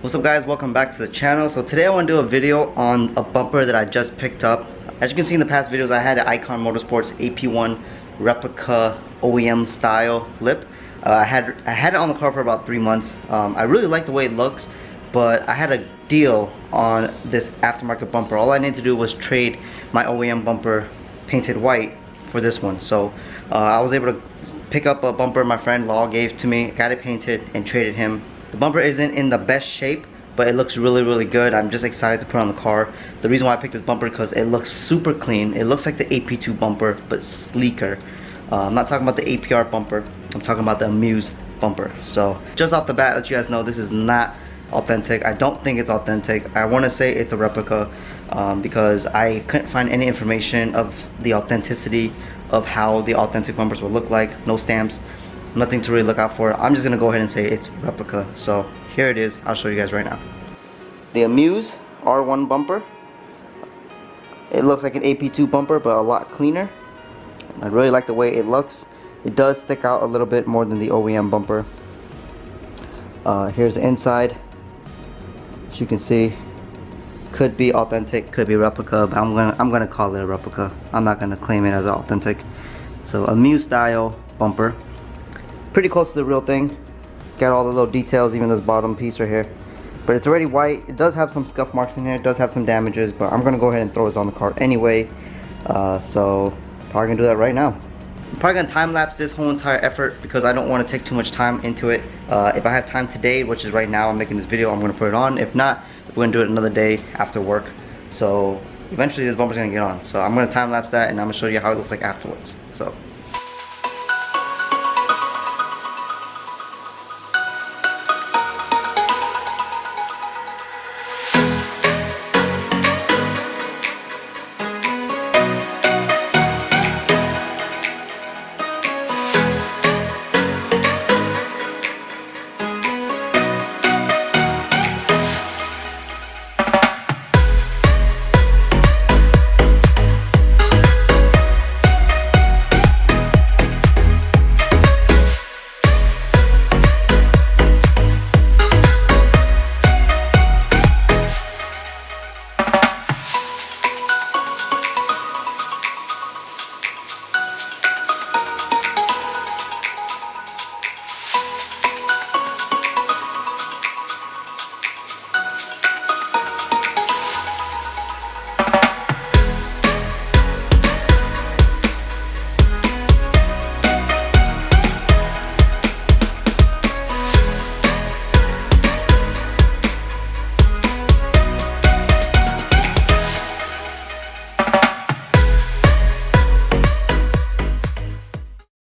What's up guys, welcome back to the channel. So today I want to do a video on a bumper that I just picked up. As you can see in the past videos, I had an Icon Motorsports AP1 replica OEM style lip. I had it on the car for about 3 months. I really like the way it looks, but I had a deal on this aftermarket bumper. All I needed to do was trade my OEM bumper painted white for this one. So I was able to pick up a bumper my friend Law gave to me, got it painted and traded him. The bumper isn't in the best shape, but it looks really good. I'm just excited to put it on the car. The reason why I picked this bumper because it looks super clean. It looks like the AP2 bumper, but sleeker. I'm not talking about the APR bumper. I'm talking about the Amuse bumper. So just off the bat, let you guys know this is not authentic. I don't think it's authentic. I want to say it's a replica because I couldn't find any information of the authenticity of how the authentic bumpers would look like. No stamps, nothing to really look out for. I'm just gonna go ahead and say it's replica. So here it is. I'll show you guys right now. The Amuse R1 bumper. It looks like an AP2 bumper, but a lot cleaner. I really like the way it looks. It does stick out a little bit more than the OEM bumper. Here's the inside. As you can see, could be authentic, could be replica, but I'm gonna call it a replica. I'm not gonna claim it as authentic. So Amuse style bumper, pretty close to the real thing. Got all the little details, even this bottom piece right here. But it's already white. It does have some scuff marks in here. It does have some damages, but I'm gonna go ahead and throw this on the car anyway. So probably gonna do that right now. I'm probably gonna time lapse this whole entire effort because I don't want to take too much time into it. If I have time today, which is right now, I'm making this video, I'm gonna put it on. If not, we're gonna do it another day after work. So eventually this bumper's gonna get on. So I'm gonna time lapse that and I'm gonna show you how it looks like afterwards. So